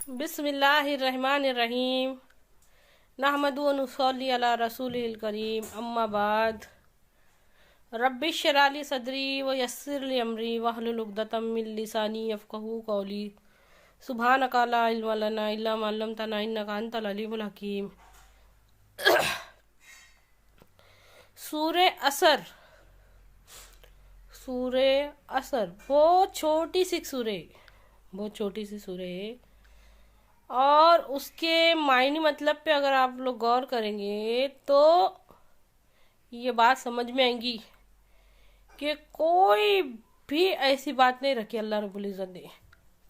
बिस्मिल्लाहिर्रहमानिर्रहीम नहमदु व नुसल्ली अला रसूलिल करीम अम्मा बाद रब्बिश्रह ली सदरी व यस्सिर ली अमरी वहलुल उक़दतम मिन लिसानी यफ़क़हू क़ौली सुब्हानका ला इल्मा लना इल्ला मा अल्लमतना इन्नका अंतल अलीमुल हकीम। सूरे असर बहुत छोटी सी सूरे है और उसके मायने मतलब पे अगर आप लोग गौर करेंगे तो ये बात समझ में आएगी कि कोई भी ऐसी बात नहीं रखी अल्लाह रब्बुल इज़्ज़त ने,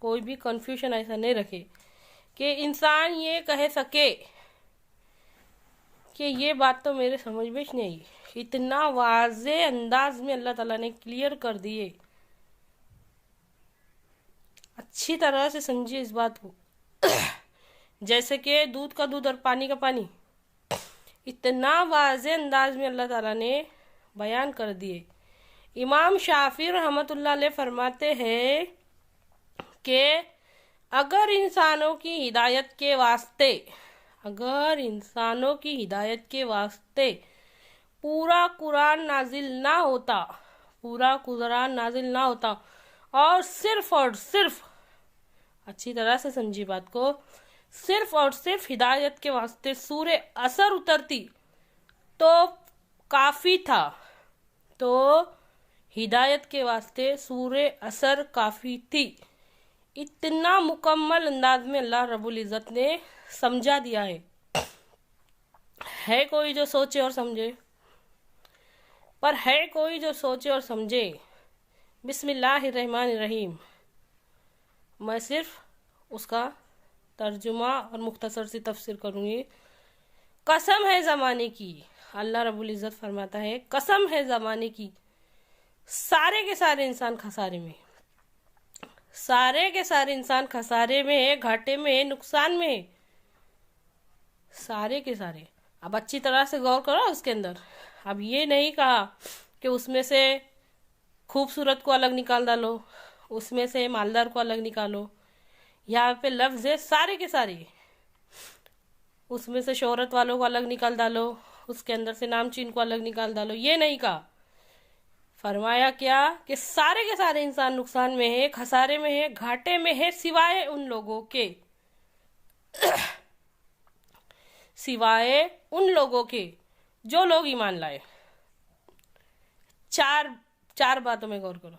कोई भी कंफ्यूजन ऐसा नहीं रखे कि इंसान ये कह सके कि ये बात तो मेरे समझ में ही नहीं। इतना वाज़े अंदाज में अल्लाह ताला ने क्लियर कर दिए। अच्छी तरह से समझिए इस बात को। जैसे कि दूध का दूध और पानी का पानी, इतना वाज़े अंदाज में अल्लाह ताला ने बयान कर दिए। इमाम शाफी रहमतुल्लाह अलैह फरमाते हैं कि अगर इंसानों की हिदायत के वास्ते पूरा कुरान नाजिल ना होता और सिर्फ अच्छी तरह से समझी बात को, सिर्फ और सिर्फ हिदायत के वास्ते सूरे असर उतरती तो काफ़ी था। तो हिदायत के वास्ते सूरे असर काफ़ी थी। इतना मुकम्मल अंदाज में अल्लाह रब्बुल इज़्ज़त ने समझा दिया है कोई जो सोचे और समझे? पर है कोई जो सोचे और समझे? बिस्मिल्लाहिर्रहमानिर्रहीम। मैं सिर्फ उसका तर्जुमा और मुख्तसर सी तफसीर करूँगी। कसम है ज़माने की, अल्लाह रब्बुल इज़्ज़त फरमाता है, कसम है ज़माने की, सारे के सारे इंसान खसारे में, घाटे में, नुकसान में, सारे के सारे। अब अच्छी तरह से गौर करो उसके अंदर। अब ये नहीं कहा कि उसमें से खूबसूरत को अलग निकाल डालो, उसमें से मालदार को अलग निकालो। यहाँ पे लफ्ज़ है सारे के सारे। उसमें से शोहरत वालों को अलग निकाल डालो, उसके अंदर से नामचीन को अलग निकाल डालो, ये नहीं कहा। फरमाया क्या कि सारे के सारे इंसान नुकसान में है, खसारे में है, घाटे में है, सिवाय उन लोगों के जो लोग ईमान लाए। चार बातों में गौर करो।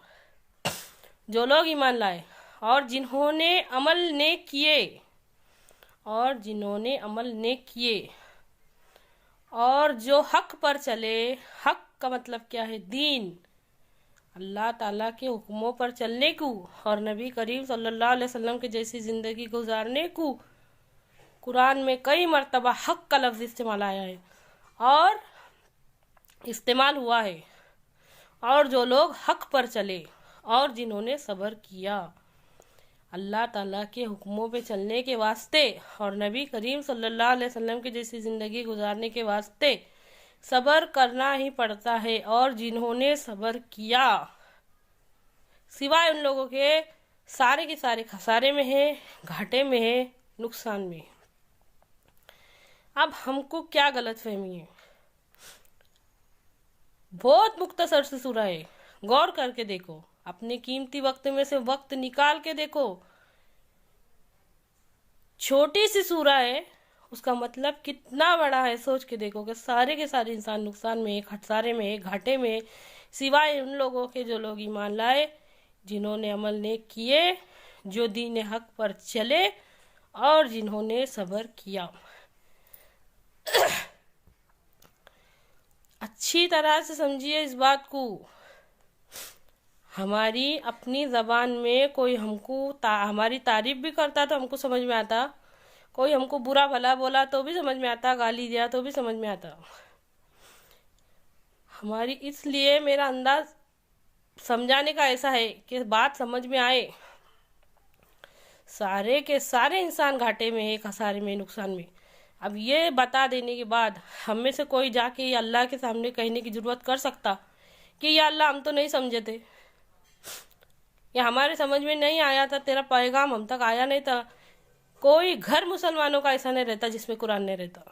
जो लोग ईमान लाए और जिन्होंने अमल ने किए और जो हक पर चले। हक का मतलब क्या है? दीन, अल्लाह ताला के हुक्मों पर चलने को और नबी करीम सल्लल्लाहु अलैहि वसल्लम के जैसी ज़िंदगी गुजारने को। कुरान में कई मर्तबा हक का लफ्ज़ इस्तेमाल आया है और इस्तेमाल हुआ है। और जो लोग हक पर चले और जिन्होंने सब्र किया, अल्लाह ताला के हुक्मों पे चलने के वास्ते और नबी करीम सल्लल्लाहु अलैहि वसल्लम की जैसी ज़िंदगी गुजारने के वास्ते सब्र करना ही पड़ता है। और जिन्होंने सब्र किया, सिवाय उन लोगों के, सारे के सारे खसारे में है, घाटे में है, नुकसान में। अब हमको क्या गलतफहमी है? बहुत मुख्तसर सी सूरा है, गौर करके देखो। अपने कीमती वक्त में से वक्त निकाल के देखो। छोटी सी सूरा है, उसका मतलब कितना बड़ा है सोच के देखो कि सारे के सारे इंसान नुकसान में है, खसारे में है, घाटे में है, सिवाय उन लोगों के जो लोग ईमान लाए, जिन्होंने अमल नेक किए, जो दीन हक पर चले और जिन्होंने सब्र किया। अच्छी तरह से समझिए इस बात को। हमारी अपनी ज़बान में कोई हमारी तारीफ भी करता तो हमको समझ में आता, कोई हमको बुरा भला बोला तो भी समझ में आता, गाली दिया तो भी समझ में आता हमारी। इसलिए मेरा अंदाज समझाने का ऐसा है कि बात समझ में आए। सारे के सारे इंसान घाटे में है, खसारे में, नुकसान में। अब ये बता देने के बाद हम में से कोई जाके ये अल्लाह के सामने कहने की ज़रूरत कर सकता कि या अल्लाह हम तो नहीं समझे थे, या हमारे समझ में नहीं आया था, तेरा पैगाम हम तक आया नहीं था, कोई घर मुसलमानों का ऐसा नहीं रहता जिसमें कुरान नहीं रहता।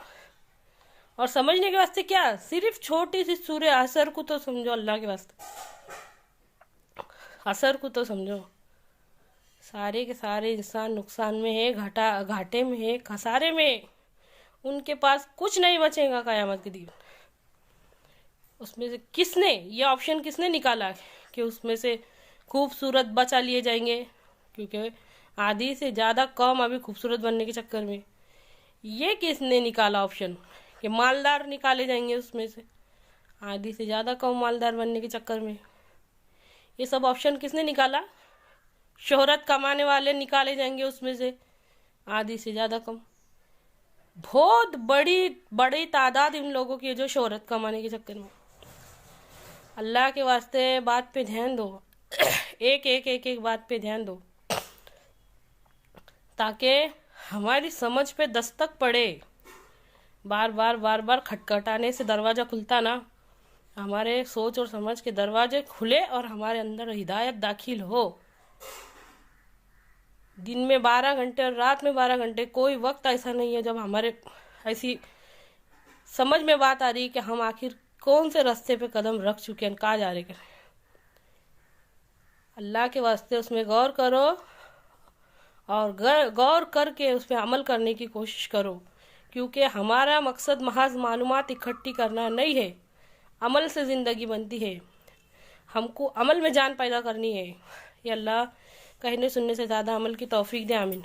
और समझने के वास्ते क्या, सिर्फ छोटी सी सूरह असर को तो समझो, अल्लाह के वास्ते असर को तो समझो। सारे के सारे इंसान नुकसान में है, घाटे में है, खसारे में, उनके पास कुछ नहीं बचेगा क़यामत के दिन। उसमें से किसने ये ऑप्शन किसने निकाला कि उसमें से खूबसूरत बचा लिए जाएंगे, क्योंकि आधी से ज़्यादा कम अभी खूबसूरत बनने के चक्कर में। ये किसने निकाला ऑप्शन कि मालदार निकाले जाएंगे उसमें से, आधी से ज़्यादा कम मालदार बनने के चक्कर में? ये सब ऑप्शन किसने निकाला? शोहरत कमाने वाले निकाले जाएंगे उसमें से, आधी से ज़्यादा कम। बहुत बड़ी तादाद इन लोगों की है जो शोहरत कमाने के चक्कर में। अल्लाह के वास्ते बात पे ध्यान दो, एक बात पे ध्यान दो, ताकि हमारी समझ पे दस्तक पड़े। बार बार खटखटाने से दरवाज़ा खुलता ना, हमारे सोच और समझ के दरवाजे खुले और हमारे अंदर हिदायत दाखिल हो। दिन में 12 घंटे और रात में 12 घंटे, कोई वक्त ऐसा नहीं है जब हमारे ऐसी समझ में बात आ रही है कि हम आखिर कौन से रास्ते पे कदम रख चुके हैं, कहाँ जा रहे हैं। अल्लाह के वास्ते उसमें गौर करो और गौर करके उस पर अमल करने की कोशिश करो, क्योंकि हमारा मकसद महज मालूमात इकट्ठी करना नहीं है। अमल से ज़िंदगी बनती है, हमको अमल में जान पैदा करनी है। ये अल्लाह कहने सुनने से ज़्यादा अमल की तौफीक दे। आमीन।